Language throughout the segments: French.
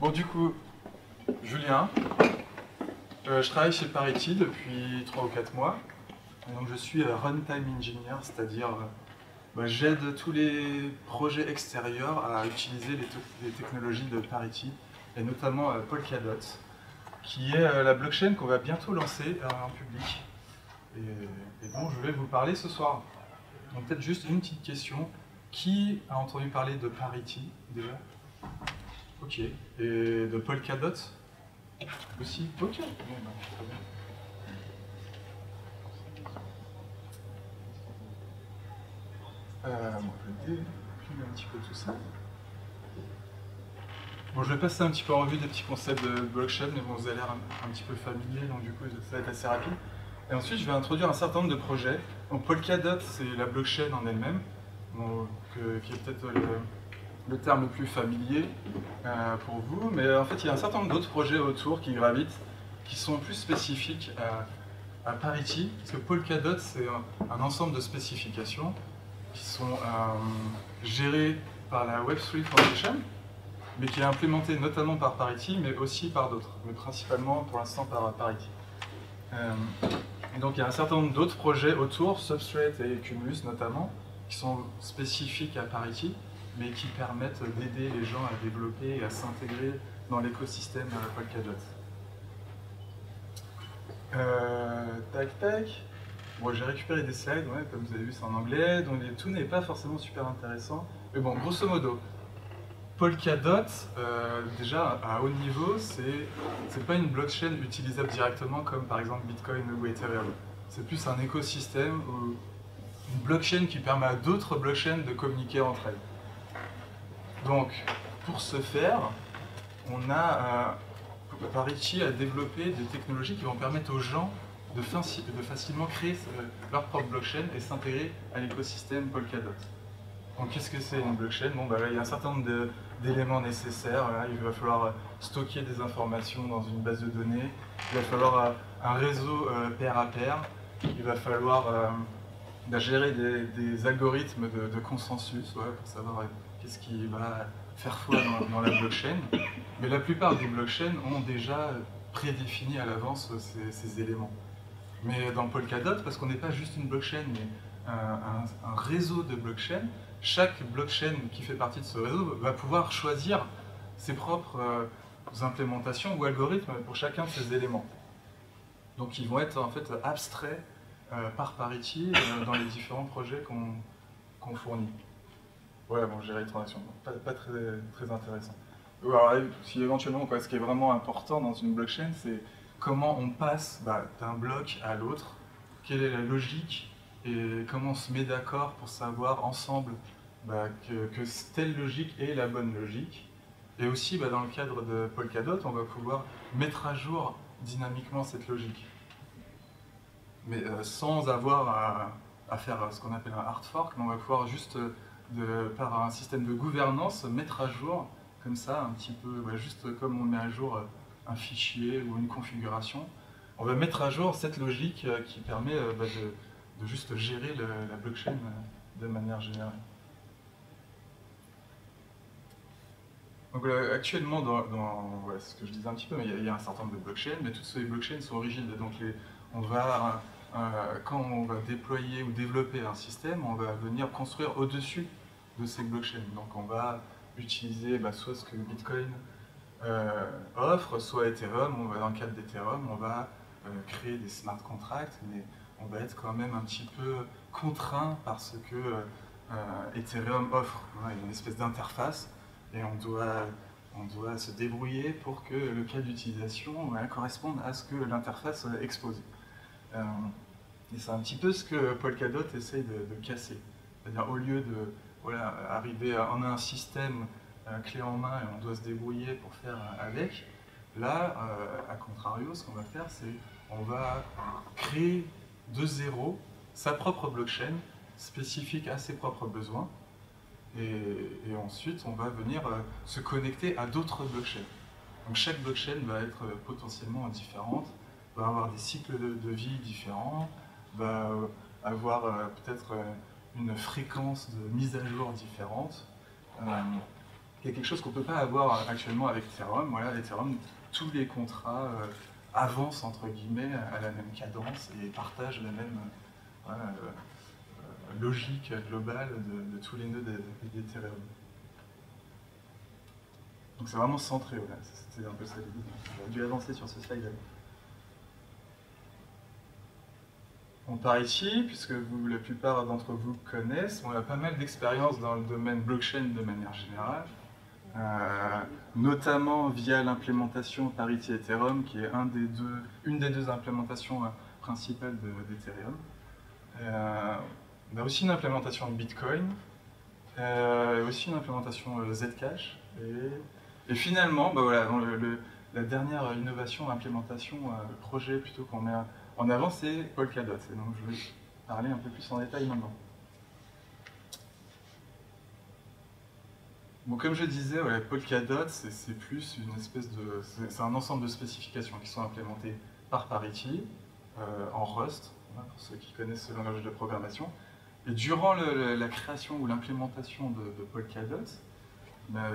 Bon, du coup, Julien, je travaille chez Parity depuis 3 ou 4 mois. Et donc, je suis runtime engineer, c'est-à-dire j'aide tous les projets extérieurs à utiliser les technologies de Parity, et notamment Polkadot, qui est la blockchain qu'on va bientôt lancer en public. Et bon, je vais vous parler ce soir. Donc peut-être juste une petite question. Qui a entendu parler de Parity déjà? Ok. Et de Polkadot aussi? Ok. Bon, bah, très bien. Bon, je vais déplier un petit peu tout ça. Bon, je vais passer un petit peu en revue des petits concepts de blockchain, mais bon, vous avez l'air un petit peu familier, donc du coup, ça va être assez rapide. Et ensuite, je vais introduire un certain nombre de projets. Donc, Polkadot, c'est la blockchain en elle-même, bon, qui est peut-être le terme le plus familier pour vous, mais en fait, il y a un certain nombre d'autres projets autour qui gravitent, qui sont plus spécifiques à Parity, parce que Polkadot, c'est un ensemble de spécifications qui sont gérées par la Web3 Foundation, mais qui est implémenté notamment par Parity, mais aussi par d'autres, mais principalement pour l'instant par Parity. Et donc il y a un certain nombre d'autres projets autour, Substrate et Cumulus notamment, qui sont spécifiques à Parity, mais qui permettent d'aider les gens à développer et à s'intégrer dans l'écosystème Polkadot. Tac tac. Bon, j'ai récupéré des slides, ouais, comme vous avez vu c'est en anglais, donc tout n'est pas forcément super intéressant. Mais bon, grosso modo, Polkadot, déjà à haut niveau, c'est pas une blockchain utilisable directement comme par exemple Bitcoin ou Ethereum. C'est plus un écosystème ou une blockchain qui permet à d'autres blockchains de communiquer entre elles. Donc, pour ce faire, Parity a développé des technologies qui vont permettre aux gens de facilement créer leur propre blockchain et s'intégrer à l'écosystème Polkadot. Donc qu'est-ce que c'est une blockchain? Bon, bah là, il y a un certain nombre d'éléments nécessaires. Là, il va falloir stocker des informations dans une base de données. Il va falloir un réseau pair à pair. Il va falloir gérer des algorithmes de consensus pour savoir qu'est-ce qui va faire foi dans la blockchain. Mais la plupart des blockchains ont déjà prédéfini à l'avance ces éléments. Mais dans Polkadot, parce qu'on n'est pas juste une blockchain, mais un réseau de blockchains, chaque blockchain qui fait partie de ce réseau va pouvoir choisir ses propres implémentations ou algorithmes pour chacun de ces éléments. Donc ils vont être en fait abstraits par Parity dans les différents projets qu'on fournit. Voilà, bon, gérer les transactions, pas très, très intéressant. Alors, si éventuellement, ce qui est vraiment important dans une blockchain, c'est comment on passe d'un bloc à l'autre, quelle est la logique et comment on se met d'accord pour savoir ensemble que telle logique est la bonne logique. Et aussi, dans le cadre de Polkadot, on va pouvoir mettre à jour dynamiquement cette logique. Mais sans avoir à faire ce qu'on appelle un hard fork, mais on va pouvoir juste, par un système de gouvernance, mettre à jour, comme ça, un petit peu, juste comme on met à jour un fichier ou une configuration, on va mettre à jour cette logique qui permet de juste gérer la blockchain de manière générale. Donc actuellement, dans ce que je disais un petit peu, il y a un certain nombre de blockchains, mais toutes ces blockchains sont rigides. Donc quand on va déployer ou développer un système, on va venir construire au-dessus de ces blockchains. Donc on va utiliser soit ce que Bitcoin offre, soit Ethereum. Dans le cadre d'Ethereum, on va créer des smart contracts, mais on va être quand même un petit peu contraint par ce que Ethereum offre. Il y a une espèce d'interface et on doit se débrouiller pour que le cas d'utilisation corresponde à ce que l'interface expose. Et c'est un petit peu ce que Polkadot essaye de casser. C'est-à-dire au lieu de arriver on a un système clé en main et on doit se débrouiller pour faire avec, là, à contrario, ce qu'on va faire, c'est on va créer de zéro sa propre blockchain spécifique à ses propres besoins. Et ensuite, on va venir se connecter à d'autres blockchains. Donc chaque blockchain va être potentiellement différente, va avoir des cycles de vie différents, va avoir peut-être une fréquence de mise à jour différente. qui est quelque chose qu'on ne peut pas avoir actuellement avec Ethereum. Voilà, Ethereum, tous les contrats avancent entre guillemets à la même cadence et partagent la même logique globale de tous les nœuds d'Ethereum. Donc c'est vraiment centré, voilà. C'était un peu ça l'idée. J'aurais dû avancer sur ce slide-là. On part ici, puisque la plupart d'entre vous connaissent, on a pas mal d'expérience dans le domaine blockchain de manière générale, notamment via l'implémentation Parity Ethereum, qui est une des deux implémentations principales d'Ethereum. On a aussi une implémentation de Bitcoin, aussi une implémentation Zcash, et finalement, bah voilà, la dernière innovation, implémentation, projet plutôt qu'on met en avant, c'est Polkadot. Et donc je vais parler un peu plus en détail maintenant. Bon, comme je disais, ouais, Polkadot, c'est plus une espèce de... C'est un ensemble de spécifications qui sont implémentées par Parity, en Rust, hein, pour ceux qui connaissent ce langage de programmation. Et durant la création ou l'implémentation de Polkadot,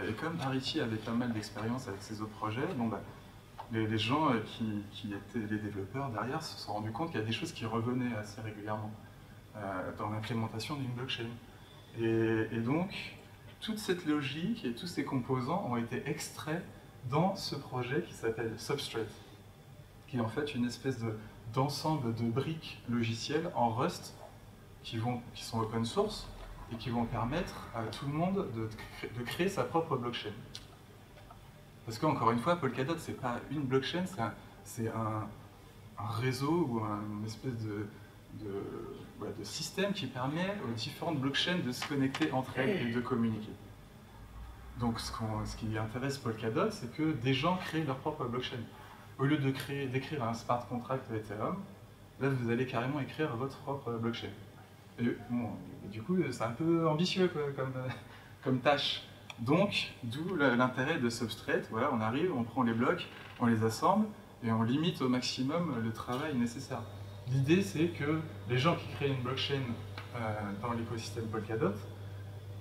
et comme Parity avait pas mal d'expérience avec ses autres projets, bon, bah, les gens qui étaient les développeurs derrière se sont rendus compte qu'il y a des choses qui revenaient assez régulièrement dans l'implémentation d'une blockchain. Et donc, toute cette logique et tous ces composants ont été extraits dans ce projet qui s'appelle Substrate, qui est en fait une espèce d'ensemble de briques logicielles en Rust qui sont open source et qui vont permettre à tout le monde de créer sa propre blockchain. Parce qu'encore une fois, Polkadot, c'est pas une blockchain, c'est un réseau ou une espèce de système qui permet aux différentes blockchains de se connecter entre elles et de communiquer. Donc ce qui intéresse Polkadot, c'est que des gens créent leur propre blockchain. Au lieu d'écrire un smart contract à Ethereum, là vous allez carrément écrire votre propre blockchain. Et, bon, du coup, c'est un peu ambitieux quoi, comme tâche. Donc, d'où l'intérêt de Substrate. Voilà, on arrive, on prend les blocs, on les assemble et on limite au maximum le travail nécessaire. L'idée, c'est que les gens qui créent une blockchain dans l'écosystème Polkadot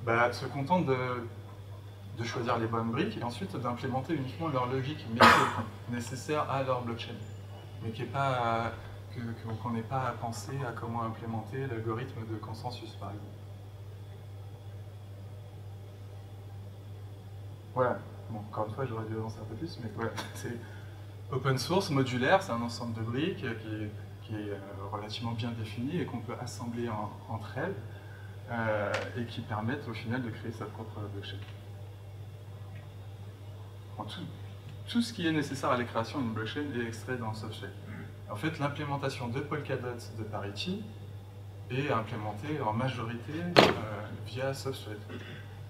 bah, se contentent de choisir les bonnes briques et ensuite d'implémenter uniquement leur logique nécessaire à leur blockchain, mais qui est pas qu'on n'ait pas à penser à comment implémenter l'algorithme de consensus, par exemple. Voilà. Bon, encore une fois, j'aurais dû avancer un peu plus, mais voilà. C'est open source, modulaire, c'est un ensemble de briques qui est relativement bien défini et qu'on peut assembler entre elles et qui permettent au final de créer sa propre blockchain. Bon, tout ce qui est nécessaire à la création d'une blockchain est extrait dans Substrate. En fait, l'implémentation de Polkadot de Parity est implémentée en majorité via Substrate.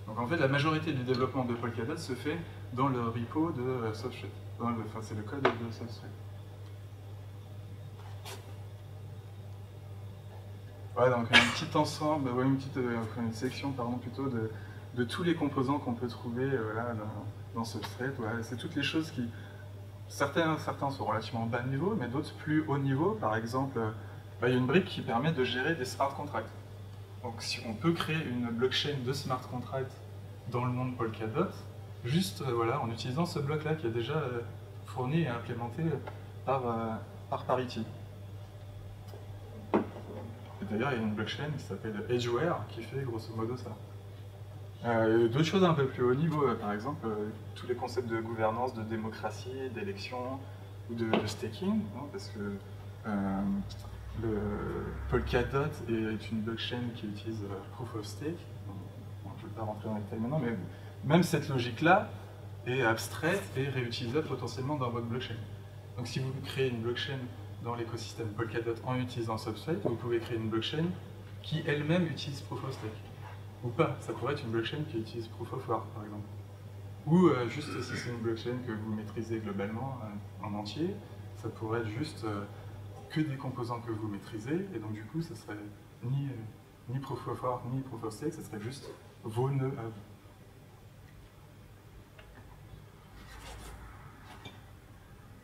Donc en fait, la majorité du développement de Polkadot se fait dans le repo de Substrate. Enfin, c'est le code de Substrate. Voilà, donc un petit ensemble, une section pardon, plutôt de tous les composants qu'on peut trouver là, dans Substrate. Voilà, c'est toutes les choses qui... Certains sont relativement bas niveau, mais d'autres plus haut niveau. Par exemple, il y a une brique qui permet de gérer des smart contracts. Donc si on peut créer une blockchain de smart contracts dans le monde Polkadot, juste voilà, en utilisant ce bloc-là qui est déjà fourni et implémenté par Parity. Et d'ailleurs, il y a une blockchain qui s'appelle Edgeware qui fait grosso modo ça. D'autres choses un peu plus haut niveau, par exemple, tous les concepts de gouvernance, de démocratie, d'élection ou de staking, hein, parce que le Polkadot est une blockchain qui utilise Proof of Stake. Bon, je ne vais pas rentrer dans les détails maintenant, mais même cette logique-là est abstraite et réutilisable potentiellement dans votre blockchain. Donc si vous créez une blockchain dans l'écosystème Polkadot en utilisant Substrate, vous pouvez créer une blockchain qui elle-même utilise Proof of Stake. Ou pas, ça pourrait être une blockchain qui utilise Proof of Work par exemple. Ou juste si c'est une blockchain que vous maîtrisez globalement en entier, ça pourrait être juste que des composants que vous maîtrisez, et donc du coup ça serait ni Proof of Work ni Proof of Stake, ça serait juste vos nœuds à vous.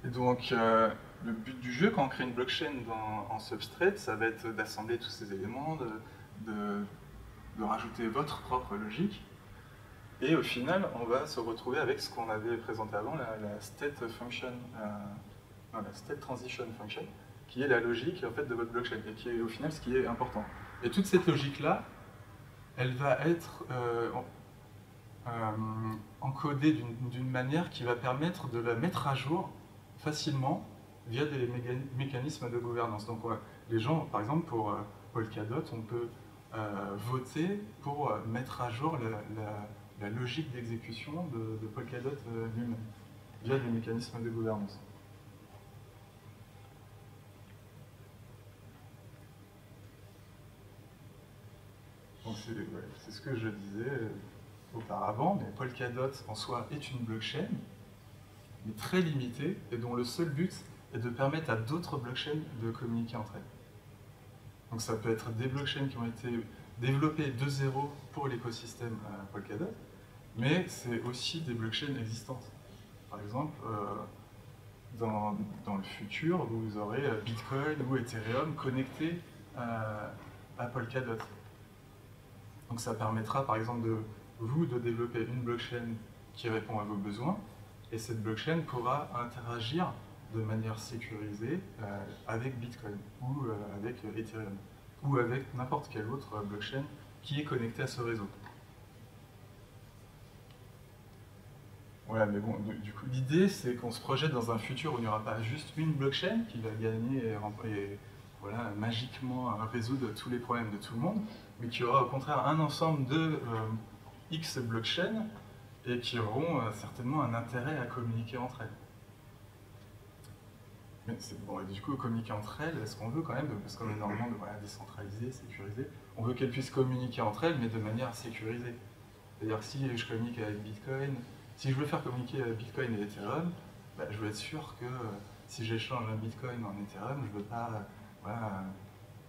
Et donc le but du jeu quand on crée une blockchain en Substrate, ça va être d'assembler tous ces éléments, de rajouter votre propre logique. Et au final, on va se retrouver avec ce qu'on avait présenté avant, la state function, la state transition function, qui est la logique en fait, de votre blockchain, et qui est au final ce qui est important. Et toute cette logique-là, elle va être encodée d'une manière qui va permettre de la mettre à jour facilement via des mécanismes de gouvernance. Donc les gens, par exemple, pour Polkadot, on peut voter pour mettre à jour la logique d'exécution de Polkadot lui-même, via des mécanismes de gouvernance. C'est ce que je disais auparavant, mais Polkadot en soi est une blockchain, mais très limitée, et dont le seul but est de permettre à d'autres blockchains de communiquer entre elles. Donc ça peut être des blockchains qui ont été développées de zéro pour l'écosystème Polkadot, mais c'est aussi des blockchains existantes. Par exemple, dans le futur, vous aurez Bitcoin ou Ethereum connectés à Polkadot. Donc ça permettra par exemple de développer une blockchain qui répond à vos besoins, et cette blockchain pourra interagir de manière sécurisée avec Bitcoin, ou avec Ethereum, ou avec n'importe quelle autre blockchain qui est connectée à ce réseau. Voilà, mais bon, du coup, l'idée c'est qu'on se projette dans un futur où il n'y aura pas juste une blockchain qui va gagner et voilà, magiquement résoudre tous les problèmes de tout le monde, mais qu'il y aura au contraire un ensemble de X blockchains et qui auront certainement un intérêt à communiquer entre elles. Mais bon, et du coup, communiquer entre elles, est-ce qu'on veut quand même, parce qu'on est normalement décentralisé, sécurisé, on veut qu'elles puissent communiquer entre elles, mais de manière sécurisée. C'est-à-dire si je communique avec Bitcoin, si je veux faire communiquer Bitcoin et Ethereum, bah, je veux être sûr que si j'échange un Bitcoin en Ethereum, je ne veux pas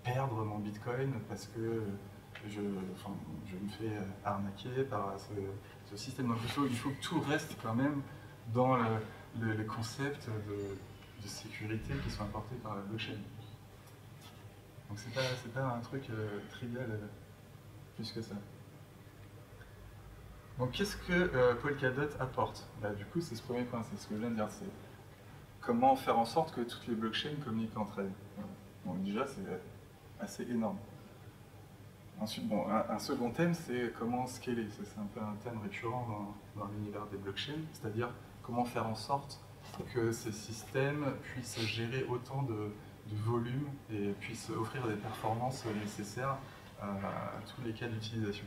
perdre mon Bitcoin parce que je me fais arnaquer par ce système. Donc il faut que tout reste quand même dans les concepts de sécurité qui sont apportés par la blockchain. Donc c'est pas un truc trivial plus que ça. Donc qu'est-ce que Polkadot apporte? Du coup c'est ce premier point, c'est ce que je viens de dire, c'est comment faire en sorte que toutes les blockchains communiquent entre elles. Donc déjà c'est assez énorme. Ensuite, bon, un second thème, c'est comment scaler. C'est un peu un thème récurrent dans l'univers des blockchains, c'est-à-dire comment faire en sorte que ces systèmes puissent gérer autant de volume et puissent offrir des performances nécessaires à tous les cas d'utilisation.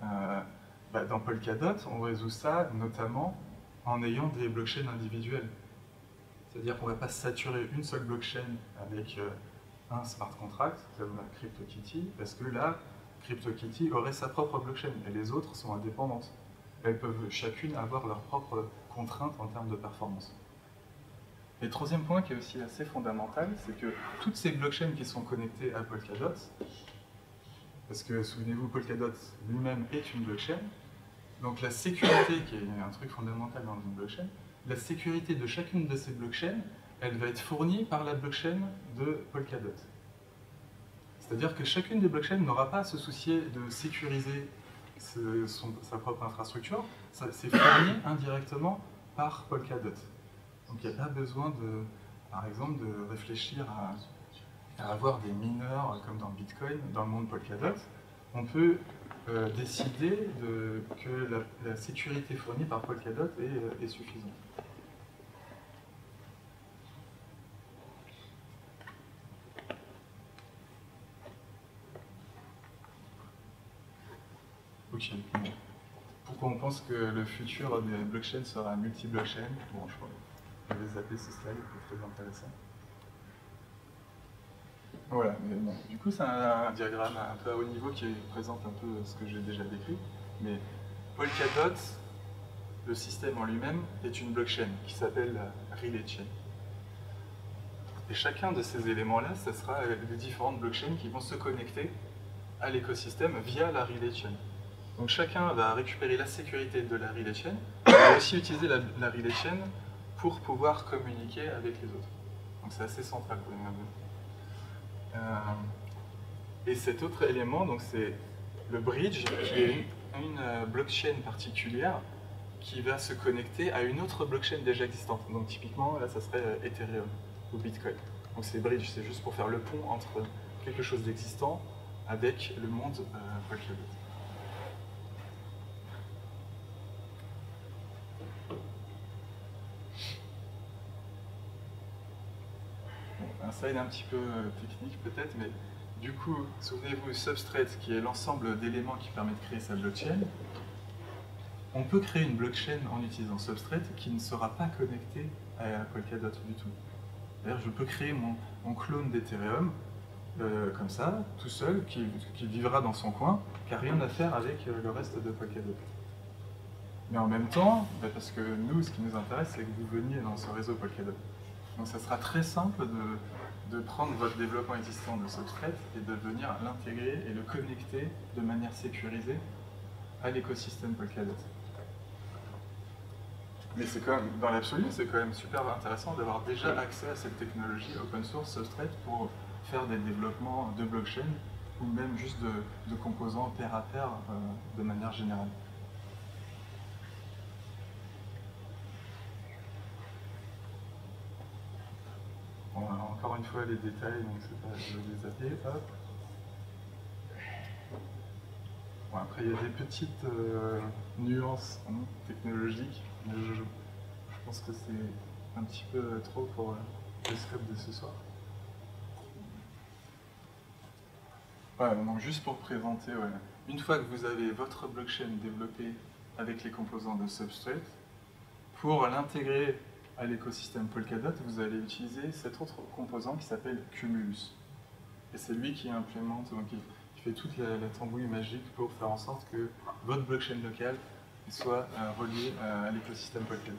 Dans Polkadot, on résout ça notamment en ayant des blockchains individuelles. C'est-à-dire qu'on ne va pas saturer une seule blockchain avec un smart contract, comme CryptoKitty, parce que là, CryptoKitty aurait sa propre blockchain, et les autres sont indépendantes. Elles peuvent chacune avoir leurs propres contraintes en termes de performance. Et le troisième point qui est aussi assez fondamental, c'est que toutes ces blockchains qui sont connectées à Polkadot, parce que souvenez-vous, Polkadot lui-même est une blockchain, donc la sécurité, qui est un truc fondamental dans une blockchain, la sécurité de chacune de ces blockchains, elle va être fournie par la blockchain de Polkadot. C'est-à-dire que chacune des blockchains n'aura pas à se soucier de sécuriser sa propre infrastructure, c'est fourni indirectement par Polkadot. Donc il n'y a pas besoin, par exemple, de réfléchir à avoir des mineurs comme dans Bitcoin, dans le monde Polkadot. On peut décider que la sécurité fournie par Polkadot est suffisante. Ok. Pourquoi on pense que le futur des blockchains sera multi-blockchain? Bon, je vais zapper ce slide, c'est très intéressant. Voilà, mais bon, du coup c'est un diagramme un peu à haut niveau qui présente un peu ce que j'ai déjà décrit, mais Polkadot, le système en lui-même, est une blockchain qui s'appelle la Relay Chain. Et chacun de ces éléments-là, ce sera les différentes blockchains qui vont se connecter à l'écosystème via la Relay Chain. Donc chacun va récupérer la sécurité de la Relay Chain, et va aussi utiliser la Relay Chain pour pouvoir communiquer avec les autres. Donc c'est assez central pour les et cet autre élément, c'est le bridge, qui est blockchain particulière qui va se connecter à une autre blockchain déjà existante. Donc typiquement, là, ça serait Ethereum ou Bitcoin. Donc c'est bridge, c'est juste pour faire le pont entre quelque chose d'existant avec le monde Polkadot. Un slide un petit peu technique peut-être, mais du coup, souvenez-vous, Substrate, qui est l'ensemble d'éléments qui permet de créer sa blockchain, on peut créer une blockchain en utilisant Substrate qui ne sera pas connectée à Polkadot du tout. D'ailleurs, je peux créer mon clone d'Ethereum, comme ça, tout seul, qui vivra dans son coin, qui n'a rien à faire avec le reste de Polkadot. Mais en même temps, parce que nous, ce qui nous intéresse, c'est que vous veniez dans ce réseau Polkadot. Donc ça sera très simple de prendre votre développement existant de Substrate et de venir l'intégrer et le connecter de manière sécurisée à l'écosystème Polkadot. Mais c'est quand même, dans l'absolu, c'est quand même super intéressant d'avoir déjà accès à cette technologie open source Substrate pour faire des développements de blockchain ou même juste de composants pair à pair de manière générale. Bon, encore une fois, les détails, donc c'est pas, je vais les zapper, hop. Bon, après, il y a des petites nuances technologiques, mais je pense que c'est un petit peu trop pour le scope de ce soir. Voilà, donc juste pour présenter, une fois que vous avez votre blockchain développée avec les composants de Substrate, pour l'intégrer à l'écosystème Polkadot, vous allez utiliser cet autre composant qui s'appelle Cumulus. Et c'est lui qui implémente, donc qui fait toute la tambouille magique pour faire en sorte que votre blockchain locale soit reliée à l'écosystème Polkadot.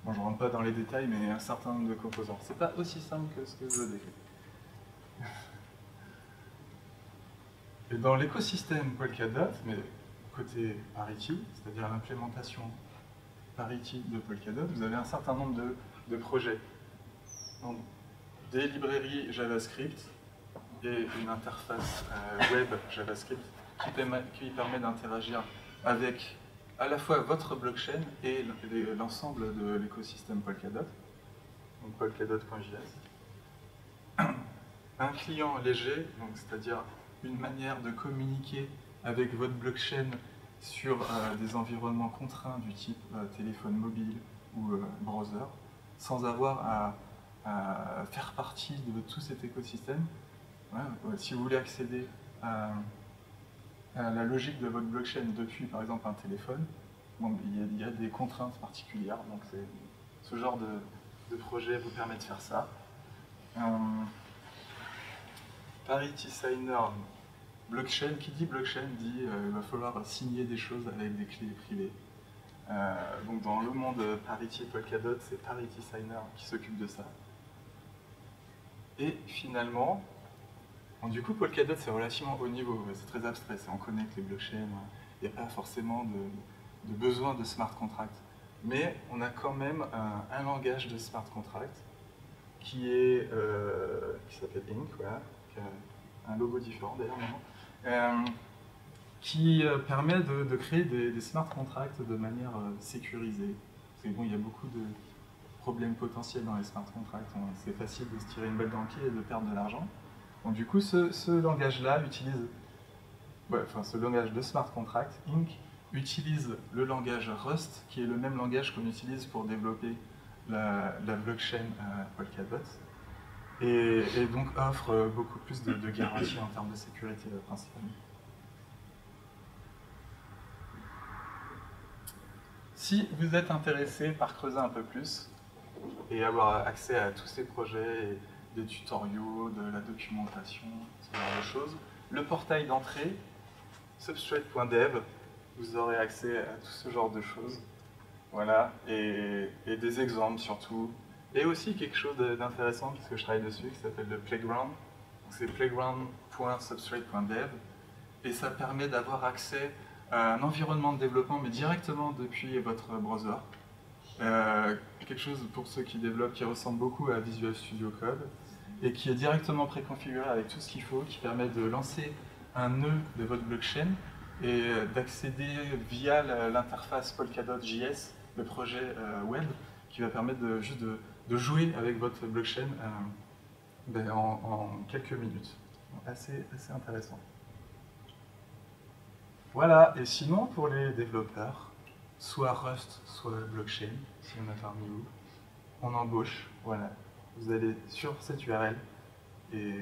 Bon, je ne rentre pas dans les détails, mais un certain nombre de composants. C'est pas aussi simple que ce que je décris. Et dans l'écosystème Polkadot, mais côté Parity, c'est-à-dire l'implémentation Parity de Polkadot, vous avez un certain nombre de projets. Donc, des librairies JavaScript et une interface web JavaScript qui permet d'interagir avec à la fois votre blockchain et l'ensemble de l'écosystème Polkadot, donc polkadot.js. Un client léger, c'est-à-dire une manière de communiquer avec votre blockchain sur des environnements contraints du type téléphone mobile ou browser, sans avoir à faire partie de tout cet écosystème. Si vous voulez accéder à la logique de votre blockchain depuis, par exemple, un téléphone, bon, il y a des contraintes particulières, donc ce genre de projet vous permet de faire ça. Parity Signer, blockchain, qui dit blockchain dit il va falloir signer des choses avec des clés privées. Donc dans le monde Parity et Polkadot, c'est Parity Signer qui s'occupe de ça. Et finalement, bon, du coup Polkadot c'est relativement haut niveau, c'est très abstrait, on connecte les blockchains, il n'y a pas forcément de besoin de smart contract. Mais on a quand même un langage de smart contract qui s'appelle Ink, voilà, qui a un logo différent d'ailleurs maintenant, qui permet de créer des smart contracts de manière sécurisée. Parce que bon, il y a beaucoup de problèmes potentiels dans les smart contracts. C'est facile de se tirer une balle dans le pied et de perdre de l'argent. Donc du coup, ce langage-là utilise, ce langage de smart contract, Ink, utilise le langage Rust, qui est le même langage qu'on utilise pour développer la blockchain Polkadot, et donc offre beaucoup plus de garanties en termes de sécurité principalement. Si vous êtes intéressé par creuser un peu plus et avoir accès à tous ces projets, des tutoriaux, de la documentation, ce genre de choses, le portail d'entrée, substrate.dev, vous aurez accès à tout ce genre de choses. Voilà, et des exemples surtout. Et aussi quelque chose d'intéressant, puisque je travaille dessus, qui s'appelle le Playground. C'est playground.substrate.dev. Et ça permet d'avoir accès à un environnement de développement, mais directement depuis votre browser. Quelque chose pour ceux qui développent qui ressemble beaucoup à Visual Studio Code et qui est directement préconfiguré avec tout ce qu'il faut, qui permet de lancer un nœud de votre blockchain et d'accéder via l'interface Polkadot.js, le projet web, qui va permettre juste de jouer avec votre blockchain en quelques minutes. Assez intéressant. Voilà, et sinon pour les développeurs, soit Rust, soit blockchain, si on a parmi vous, on embauche, voilà. Vous allez sur cette URL et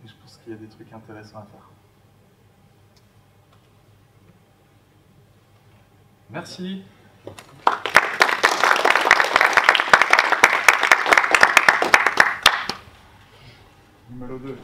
je pense qu'il y a des trucs intéressants à faire. Merci. Numéro 2.